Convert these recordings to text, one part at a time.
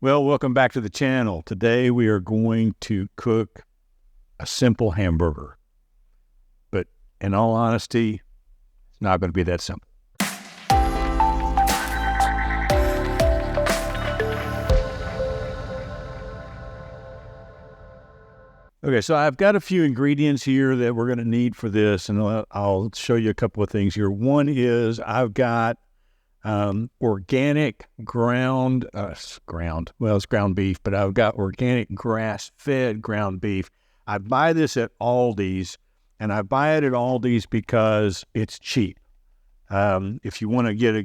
Well, welcome back to the channel. Today we are going to cook a simple hamburger. But in all honesty, it's not going to be that simple. Okay, so I've got a few ingredients here that we're going to need for this, and I'll show you a couple of things here. One is I've got organic ground beef, but I've got organic grass-fed ground beef. I buy this at Aldi's, and I buy it at Aldi's because it's cheap. If you want to get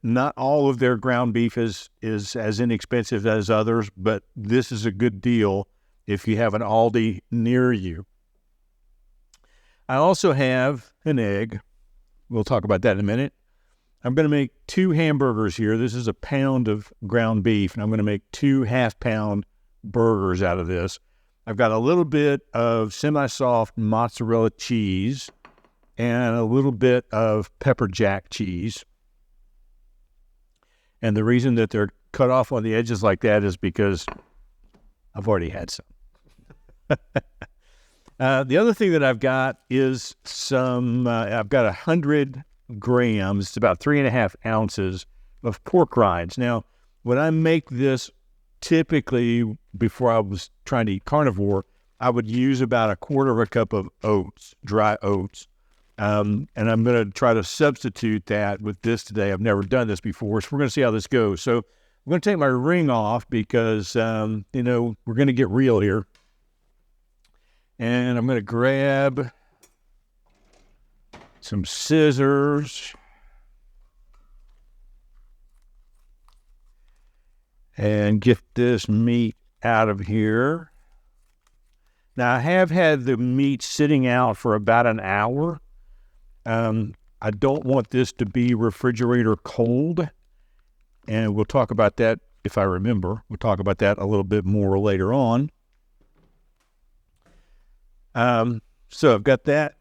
not all of their ground beef is as inexpensive as others, but this is a good deal if you have an Aldi near you. I also have an egg. We'll talk about that in a minute. I'm going to make 2 hamburgers here. This is a pound of ground beef, and I'm going to make 2 half-pound burgers out of this. I've got a little bit of semi-soft mozzarella cheese and a little bit of pepper jack cheese. And the reason that they're cut off on the edges like that is because I've already had some. The other thing that I've got is I've got 100 grams, it's about 3.5 ounces of pork rinds. Now, when I make this, typically before I was trying to eat carnivore, I would use about 1/4 cup of oats, dry oats. And I'm going to try to substitute that with this today. I've never done this before, so we're going to see how this goes. So I'm going to take my ring off because, we're going to get real here. And I'm going to grab some scissors and get this meat out of here. Now, I have had the meat sitting out for about an hour. I don't want this to be refrigerator cold, and we'll talk about that if I remember. We'll talk about that a little bit more later on. So I've got that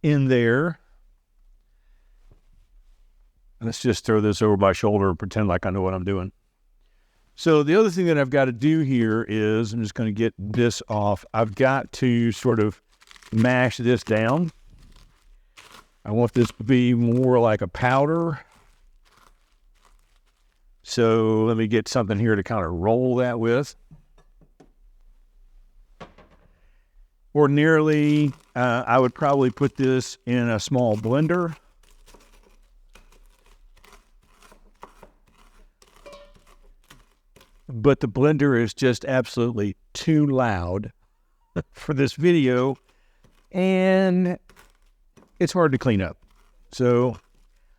in there. Let's just throw this over my shoulder and pretend like I know what I'm doing. So the other thing that I've got to do here is, I'm just going to get this off. I've got to sort of mash this down. I want this to be more like a powder. So let me get something here to kind of roll that with. Ordinarily, I would probably put this in a small blender. But the blender is just absolutely too loud for this video, and it's hard to clean up. So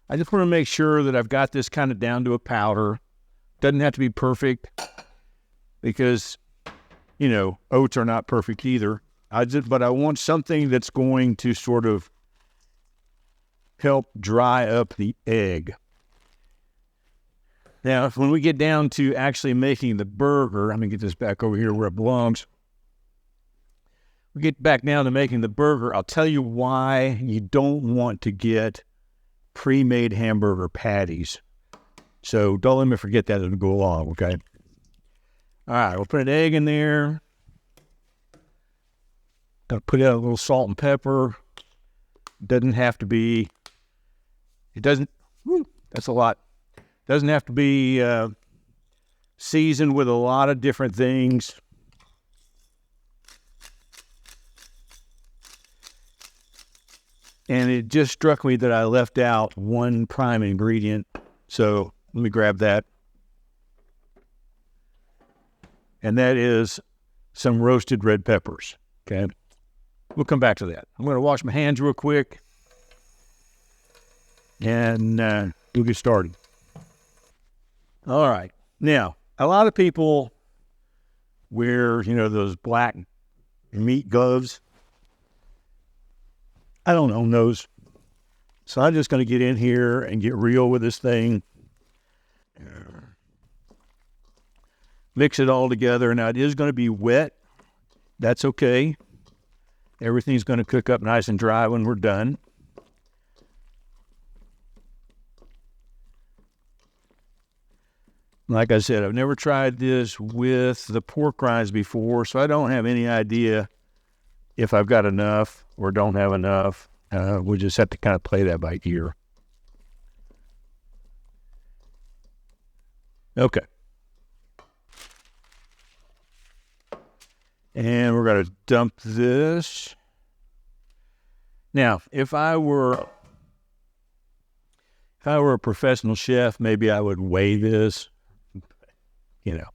I just want to make sure that I've got this kind of down to a powder. Doesn't have to be perfect because, oats are not perfect either. But I want something that's going to sort of help dry up the egg. Now, when we get down to actually making the burger, I'm going to get this back over here where it belongs. We get back down to making the burger. I'll tell you why you don't want to get pre-made hamburger patties. So don't let me forget that as we go along, okay? All right, we'll put an egg in there. Gonna put in a little salt and pepper. Doesn't have to be, that's a lot. Doesn't have to be seasoned with a lot of different things. And it just struck me that I left out one prime ingredient. So let me grab that. And that is some roasted red peppers, okay? We'll come back to that. I'm going to wash my hands real quick, and we'll get started. All right. Now, a lot of people wear, those black meat gloves. I don't own those. So I'm just going to get in here and get real with this thing. Mix it all together. Now, it is going to be wet. That's okay. Everything's going to cook up nice and dry when we're done. Like I said, I've never tried this with the pork rinds before, so I don't have any idea if I've got enough or don't have enough. We'll just have to kind of play that by ear. Okay. And we're going to dump this. Now, if I were a professional chef, maybe I would weigh this. You know,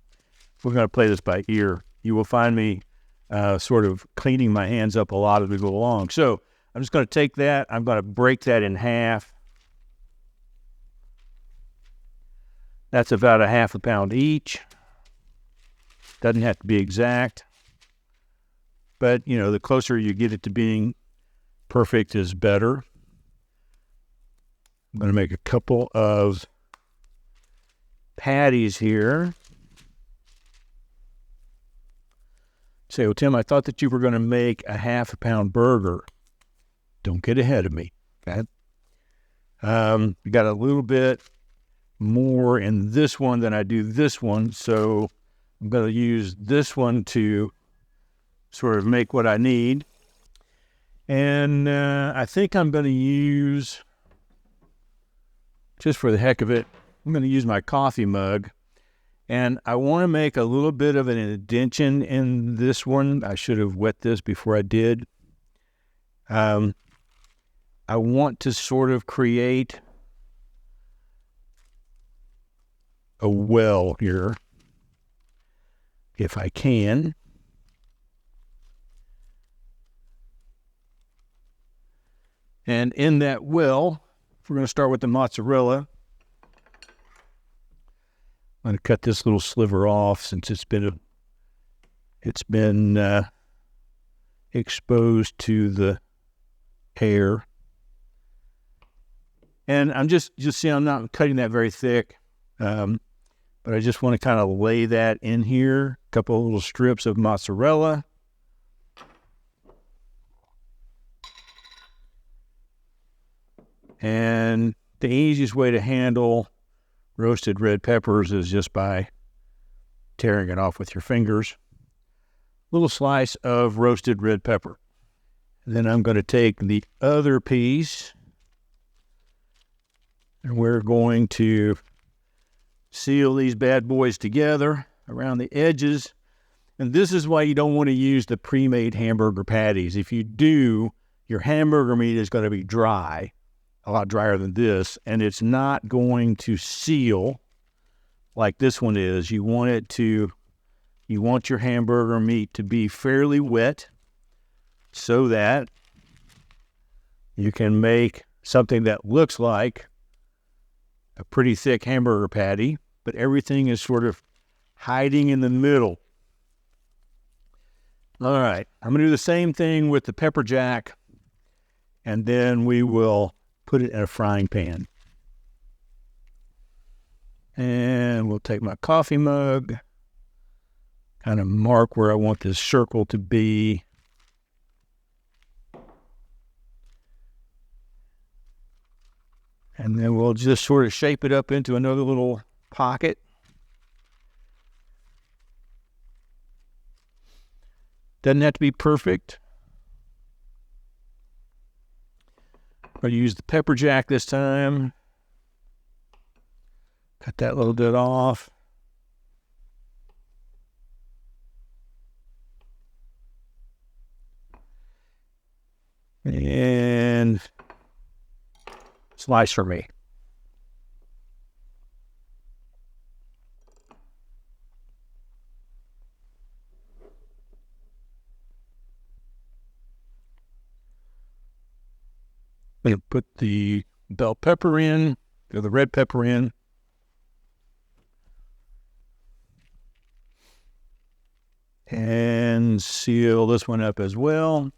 if we're going to play this by ear, you will find me sort of cleaning my hands up a lot as we go along. So I'm just going to take that. I'm going to break that in half. That's about a half a pound each. Doesn't have to be exact. But, you know, the closer you get it to being perfect is better. I'm going to make a couple of patties here. Say, well, Tim, I thought that you were going to make a half a pound burger. Don't get ahead of me. Okay? We got a little bit more in this one than I do this one, so I'm going to use this one to sort of make what I need. And I think I'm going to use, just for the heck of it, I'm going to use my coffee mug. And I want to make a little bit of an indentation in this one. I should have wet this before I did. I want to sort of create a well here, if I can. And in that well, we're going to start with the mozzarella. I'm going to cut this little sliver off since it's been exposed to the air. And I'm just see, I'm not cutting that very thick, but I just want to kind of lay that in here. A couple of little strips of mozzarella. And the easiest way to handle roasted red peppers is just by tearing it off with your fingers. Little slice of roasted red pepper. And then I'm going to take the other piece and we're going to seal these bad boys together around the edges. And this is why you don't want to use the pre-made hamburger patties. If you do, your hamburger meat is going to be dry, a lot drier than this, and it's not going to seal like this one is. You want your hamburger meat to be fairly wet so that you can make something that looks like a pretty thick hamburger patty, but everything is sort of hiding in the middle. All right, I'm going to do the same thing with the pepper jack, and then we will put it in a frying pan. And we'll take my coffee mug, kind of mark where I want this circle to be. And then we'll just sort of shape it up into another little pocket. Doesn't have to be perfect. I'm going to use the pepper jack this time. Cut that little bit off. And slice for me. I'm going to put the bell pepper in, or the red pepper in. And seal this one up as well.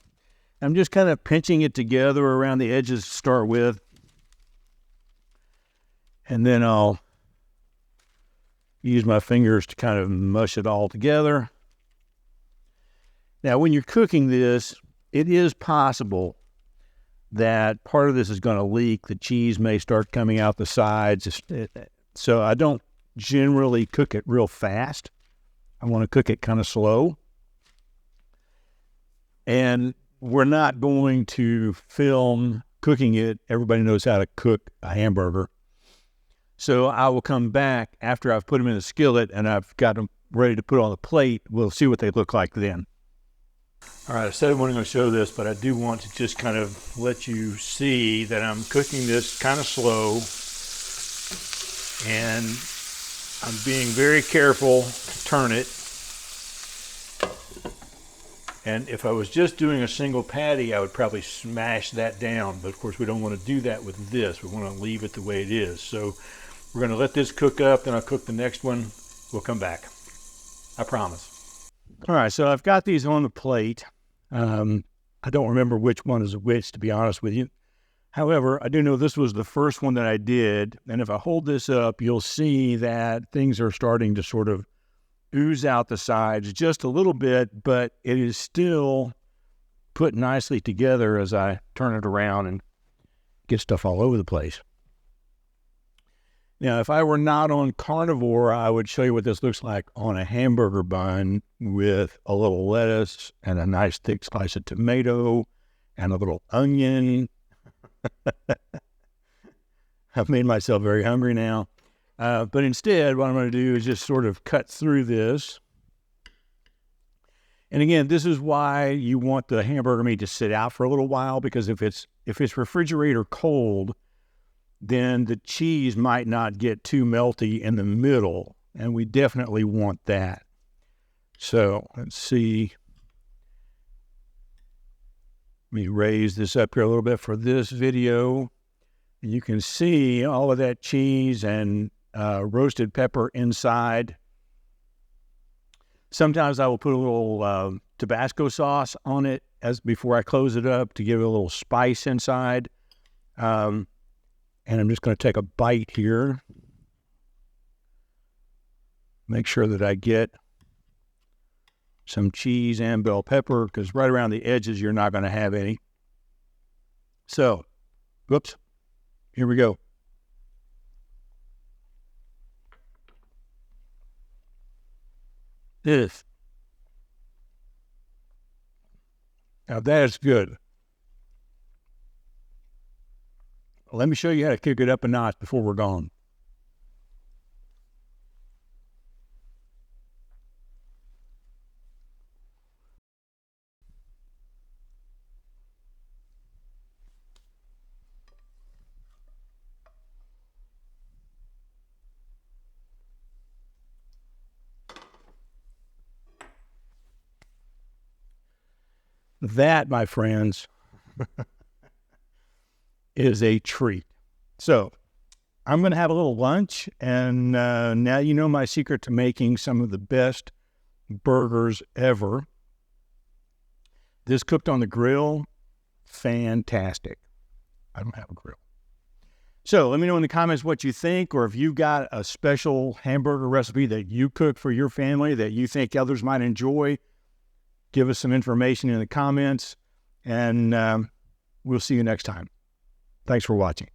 I'm just kind of pinching it together around the edges to start with. And then I'll use my fingers to kind of mush it all together. Now, when you're cooking this, it is possible that part of this is going to leak. The cheese may start coming out the sides. So I don't generally cook it real fast. I want to cook it kind of slow. And we're not going to film cooking it. Everybody knows how to cook a hamburger. So I will come back after I've put them in the skillet and I've got them ready to put on the plate. We'll see what they look like then. All right, I said I wasn't going to show this, but I do want to just kind of let you see that I'm cooking this kind of slow. And I'm being very careful to turn it. And if I was just doing a single patty, I would probably smash that down. But of course, we don't want to do that with this. We want to leave it the way it is. So we're going to let this cook up, then I'll cook the next one. We'll come back. I promise. All right, so I've got these on the plate. I don't remember which one is which, to be honest with you. However, I do know this was the first one that I did. And if I hold this up, you'll see that things are starting to sort of ooze out the sides just a little bit, but it is still put nicely together as I turn it around and get stuff all over the place. Now, if I were not on carnivore, I would show you what this looks like on a hamburger bun with a little lettuce and a nice thick slice of tomato and a little onion. I've made myself very hungry now. But instead, what I'm going to do is just sort of cut through this. And again, this is why you want the hamburger meat to sit out for a little while, because if it's refrigerator cold, then the cheese might not get too melty in the middle, and we definitely want that. So let's see. Let me raise this up here a little bit for this video. You can see all of that cheese and roasted pepper inside. Sometimes I will put a little Tabasco sauce on it before I close it up to give it a little spice inside. And I'm just going to take a bite here. Make sure that I get some cheese and bell pepper, because right around the edges you're not going to have any. So, whoops, here we go. This. Now that is good. Let me show you how to kick it up a notch before we're gone. That, my friends, is a treat. So I'm going to have a little lunch, and now you know my secret to making some of the best burgers ever. This cooked on the grill, fantastic. I don't have a grill. So let me know in the comments what you think, or if you've got a special hamburger recipe that you cook for your family that you think others might enjoy. Give us some information in the comments, and we'll see you next time. Thanks for watching.